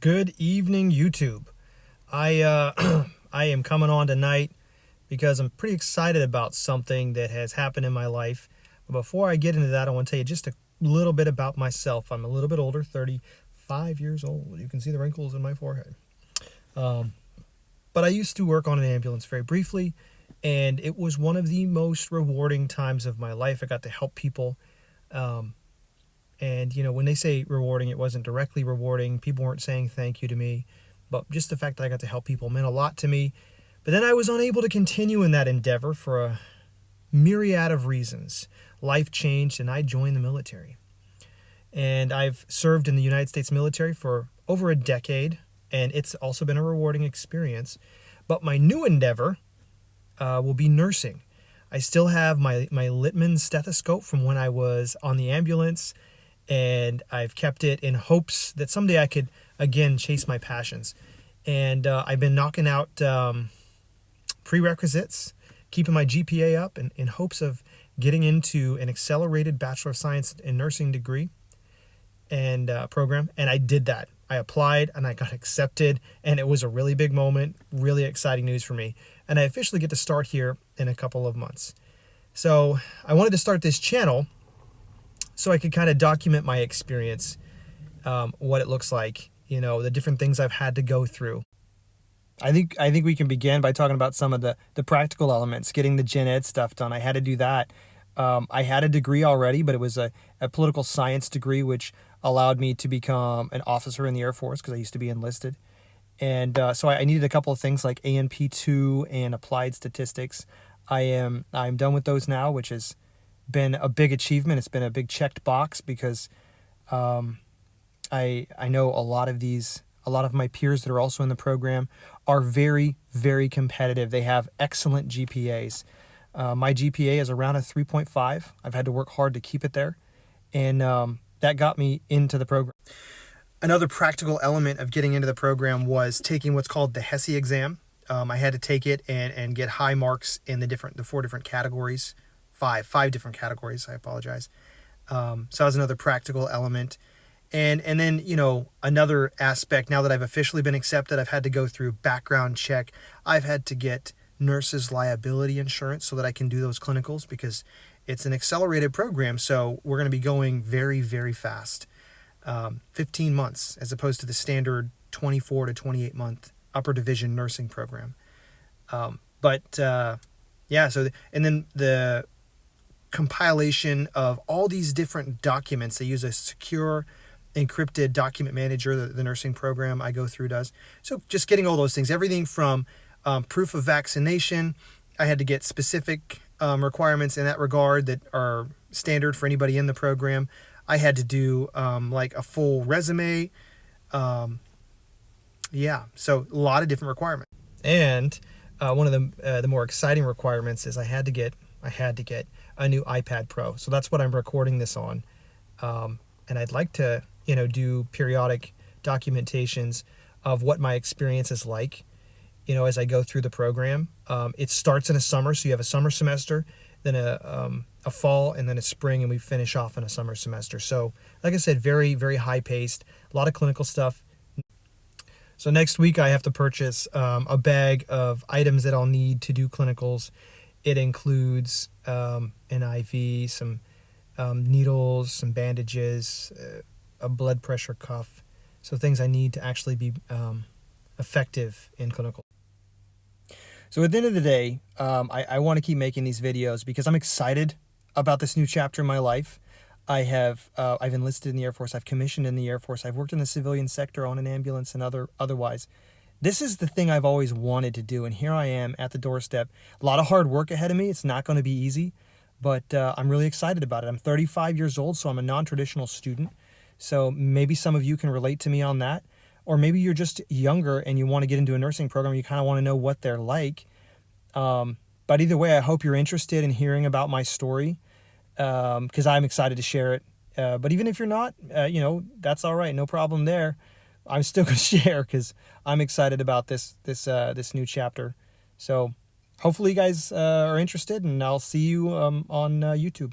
Good evening, YouTube. I am coming on tonight because I'm pretty excited about something that has happened in my life. But before I get into that, I want to tell you just a little bit about myself. I'm a little bit older, 35 years old. You can see the wrinkles in my forehead. Um, but I used to work on an ambulance very briefly, and it was one of the most rewarding times of my life. I got to help people. Um, And, when they say rewarding, it wasn't directly rewarding. People weren't saying thank you to me. But just the fact that I got to help people meant a lot to me. But then I was unable to continue in that endeavor for a myriad of reasons. Life changed and I joined the military. And I've served in the United States military for over a decade. And it's also been a rewarding experience. But my new endeavor will be nursing. I still have my Littman stethoscope from when I was on the ambulance, and I've kept it in hopes that someday I could again chase my passions. And I've been knocking out prerequisites, keeping my GPA up in hopes of getting into an accelerated Bachelor of Science in Nursing degree and program. And I did that. I applied and I got accepted, and it was a really big moment, really exciting news for me. And I officially get to start here in a couple of months. So I wanted to start this channel so I could kind of document my experience, what it looks like, the different things I've had to go through. I think we can begin by talking about some of the practical elements, getting the gen ed stuff done. I had to do that. I had a degree already, but it was a political science degree, which allowed me to become an officer in the Air Force because I used to be enlisted. And so I needed a couple of things like ANP2 and applied statistics. I'm done with those now, which has been a big achievement. It's been a big checked box because I know a lot of my peers that are also in the program are very, very competitive. They have excellent GPAs. My GPA is around a 3.5. I've had to work hard to keep it there, and that got me into the program. Another practical element of getting into the program was taking what's called the HESI exam. I had to take it and get high marks in the 4 different categories, five different categories. I apologize. So that was another practical element. And then, another aspect, now that I've officially been accepted, I've had to go through background check. I've had to get nurses' liability insurance so that I can do those clinicals because it's an accelerated program. So we're going to be going very, very fast. 15 months as opposed to the standard 24 to 28 month upper division nursing program. And then the compilation of all these different documents. They use a secure encrypted document manager that the nursing program I go through does. So just getting all those things, everything from proof of vaccination. I had to get specific requirements in that regard that are standard for anybody in the program. I had to do like a full resume. So a lot of different requirements. And one of the more exciting requirements is I had to get a new iPad Pro. So that's what I'm recording this on. And I'd like to do periodic documentations of what my experience is like, as I go through the program. It starts in a summer, so you have a summer semester, then a fall, and then a spring, and we finish off in a summer semester. So, like I said, very, very high-paced, a lot of clinical stuff. So next week I have to purchase a bag of items that I'll need to do clinicals. It includes an IV, some needles, some bandages, a blood pressure cuff, so things I need to actually be effective in clinical. So at the end of the day, I want to keep making these videos because I'm excited about this new chapter in my life. I've enlisted in the Air Force. I've commissioned in the Air Force. I've worked in the civilian sector on an ambulance and otherwise. This is the thing I've always wanted to do, and here I am at the doorstep. A lot of hard work ahead of me. It's not going to be easy, but I'm really excited about it. I'm 35 years old, so I'm a non-traditional student. So maybe some of you can relate to me on that. Or maybe you're just younger and you want to get into a nursing program. You kind of want to know what they're like. But either way, I hope you're interested in hearing about my story because I'm excited to share it. But even if you're not, that's all right. No problem there. I'm still going to share because I'm excited about this new chapter. So hopefully you guys are interested, and I'll see you on YouTube.